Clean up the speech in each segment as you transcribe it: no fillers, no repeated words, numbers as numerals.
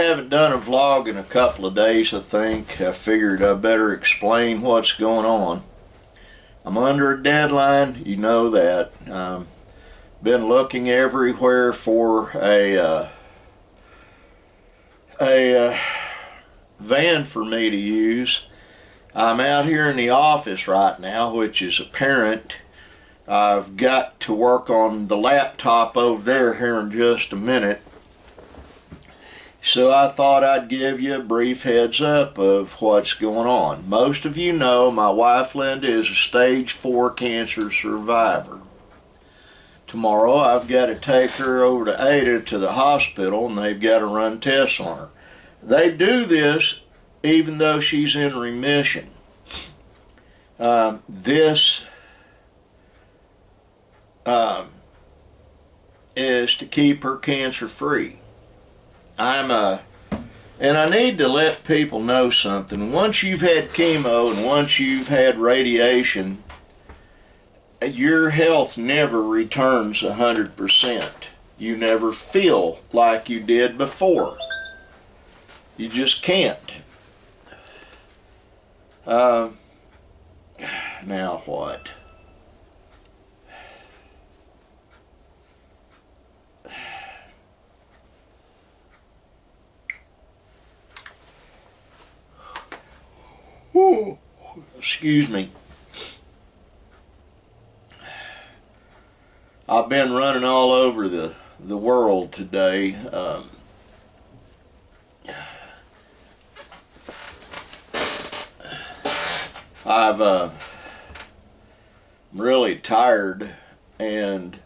haven't done a vlog in a couple of days, I think. I figured I better explain what's going on. I'm under a deadline, you know that. Been looking everywhere for a van for me to use. I'm out here in the office right now, which is apparent. I've got to work on the laptop over there here in just a minute. So I thought I'd give you a brief heads up of what's going on. Most of you know my wife Linda is a stage 4 cancer survivor. Tomorrow I've got to take her over to Ada to the hospital, and they've got to run tests on her. They do this even though she's in remission. This is to keep her cancer free. And I need to let people know something. Once you've had chemo and once you've had radiation, your health never returns 100%. You never feel like you did before. You just can't. Now what? Ooh, excuse me. I've been running all over the world today. I'm really tired, and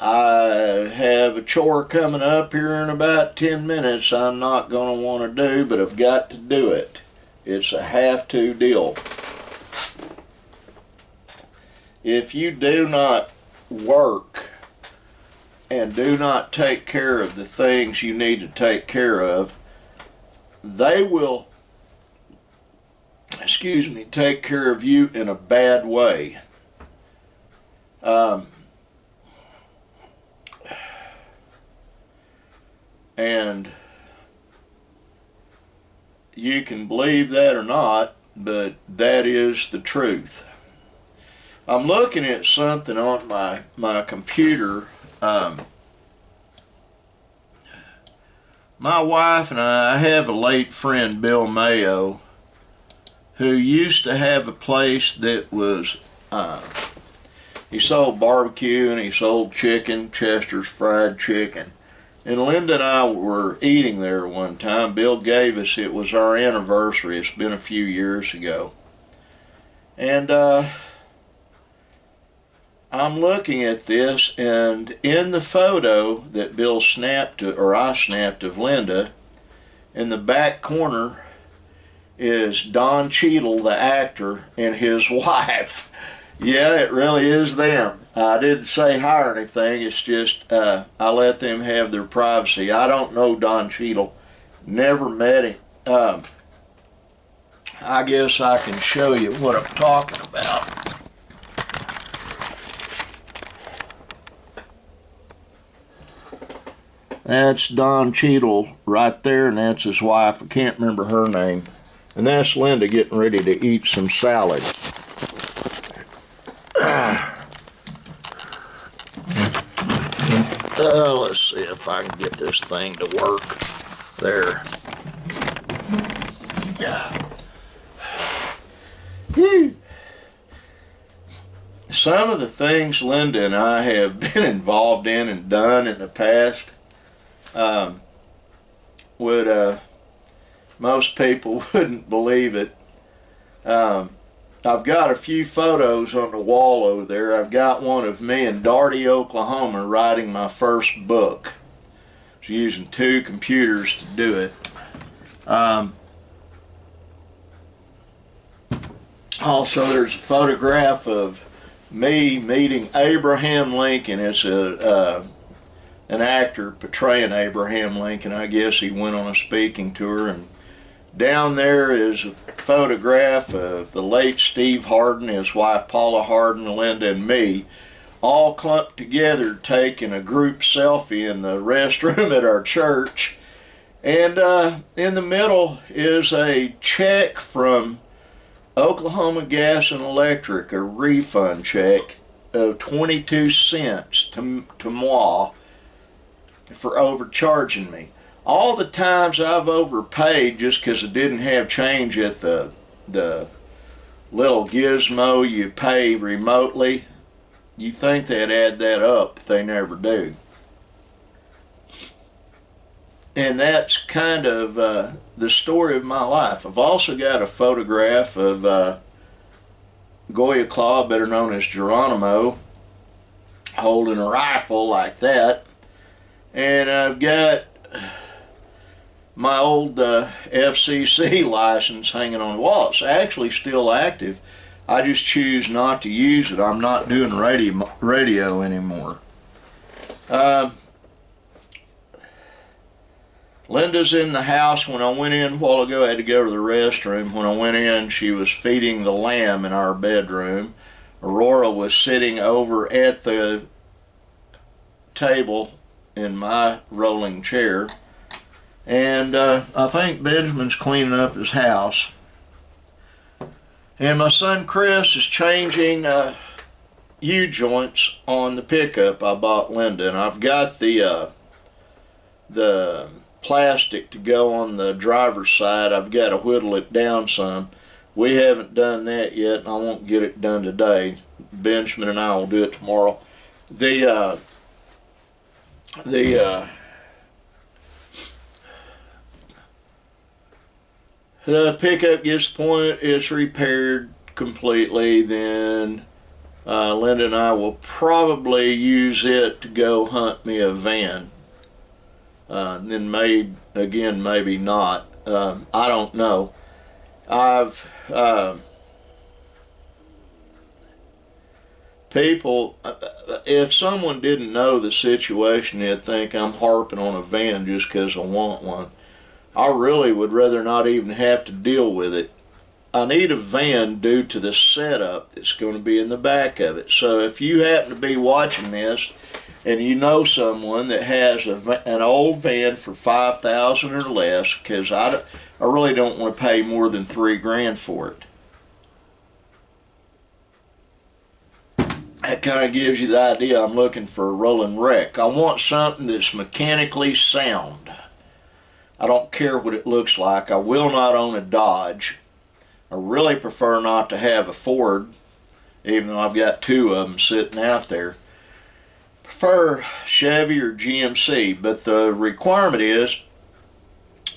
I have a chore coming up here in about 10 minutes I'm not going to want to do, but I've got to do it. It's a have-to deal. If you do not work and do not take care of the things you need to take care of, they will, take care of you in a bad way. And you can believe that or not, but that is the truth. I'm looking at something on my computer. My wife and I have a late friend, Bill Mayo, who used to have a place that was, he sold barbecue and he sold chicken, Chester's fried chicken. And Linda and I were eating there one time. Bill gave us, it was our anniversary. It's been a few years ago. And I'm looking at this, and in the photo that Bill snapped, or I snapped of Linda, in the back corner is Don Cheadle, the actor, and his wife. Yeah, it really is them. I didn't say hi or anything. It's just I let them have their privacy. I don't know Don Cheadle. Never met him. I guess I can show you what I'm talking about. That's Don Cheadle right there, and that's his wife. I can't remember her name. And that's Linda getting ready to eat some salad. Let's see if I can get this thing to work. There. Yeah. Some of the things Linda and I have been involved in and done in the past most people wouldn't believe it. I've got a few photos on the wall over there. I've got one of me in Darty, Oklahoma, writing my first book. I was using 2 computers to do it. Also, there's a photograph of me meeting Abraham Lincoln. It's an actor portraying Abraham Lincoln. I guess he went on a speaking tour, and down there is a photograph of the late Steve Hardin, his wife Paula Hardin, Linda, and me, all clumped together taking a group selfie in the restroom at our church. And in the middle is a check from Oklahoma Gas and Electric, a refund check of 22 cents to moi for overcharging me. All the times I've overpaid just because I didn't have change at the little gizmo you pay remotely, you think they'd add that up, but they never do. And that's kind of the story of my life. I've also got a photograph of Goya Claw, better known as Geronimo, holding a rifle like that. And I've got my old FCC license hanging on the wall. It's actually still active. I just choose not to use it. I'm not doing radio anymore. Linda's in the house. When I went in a while ago, I had to go to the restroom. When I went in, she was feeding the lamb in our bedroom. Aurora was sitting over at the table in my rolling chair. And I think Benjamin's cleaning up his house. And my son Chris is changing U-joints on the pickup I bought Linda. And I've got the plastic to go on the driver's side. I've got to whittle it down some. We haven't done that yet, and I won't get it done today. Benjamin and I will do it tomorrow. The pickup gets to the point it's repaired completely, then Linda and I will probably use it to go hunt me a van. Then maybe not. I don't know. People, if someone didn't know the situation, they'd think I'm harping on a van just because I want one. I really would rather not even have to deal with it. I need a van due to the setup that's going to be in the back of it. So if you happen to be watching this and you know someone that has an old van for $5,000 or less, because I really don't want to pay more than $3,000 for it. That kind of gives you the idea. I'm looking for a rolling wreck. I want something that's mechanically sound. I don't care what it looks like. I will not own a Dodge. I really prefer not to have a Ford, even though I've got two of them sitting out there. Prefer Chevy or GMC, but the requirement is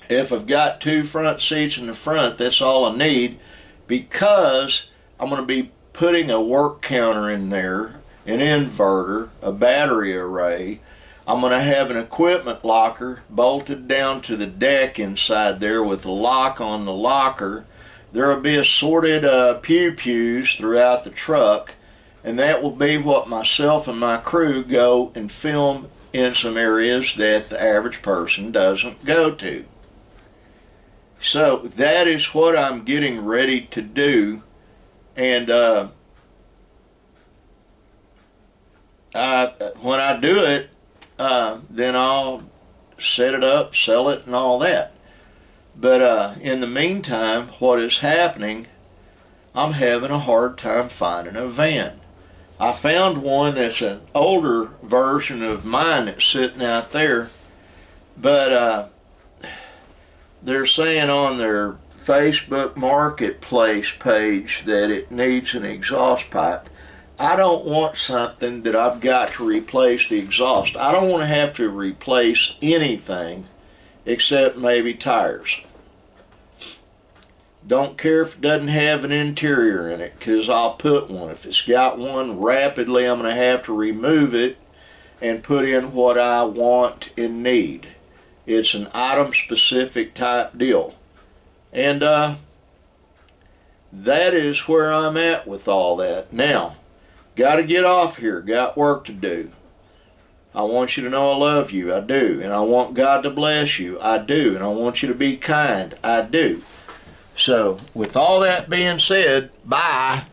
if I've got two front seats in the front, that's all I need, because I'm going to be putting a work counter in there, an inverter, a battery array. I'm going to have an equipment locker bolted down to the deck inside there with a lock on the locker. There will be assorted pew-pews throughout the truck, and that will be what myself and my crew go and film in some areas that the average person doesn't go to. So that is what I'm getting ready to do, and when I do it, then I'll set it up, sell it, and all that. But in the meantime, what is happening, I'm having a hard time finding a van. I found one that's an older version of mine that's sitting out there, but they're saying on their Facebook Marketplace page that it needs an exhaust pipe. I don't want something that I've got to replace the exhaust. I don't want to have to replace anything except maybe tires. Don't care if it doesn't have an interior in it, because I'll put one. If it's got one, rapidly I'm going to have to remove it and put in what I want and need. It's an item specific type deal. And that is where I'm at with all that. Now, got to get off here, got work to do. I want you to know I love you, I do. And I want God to bless you, I do. And I want you to be kind, I do. So, with all that being said, bye.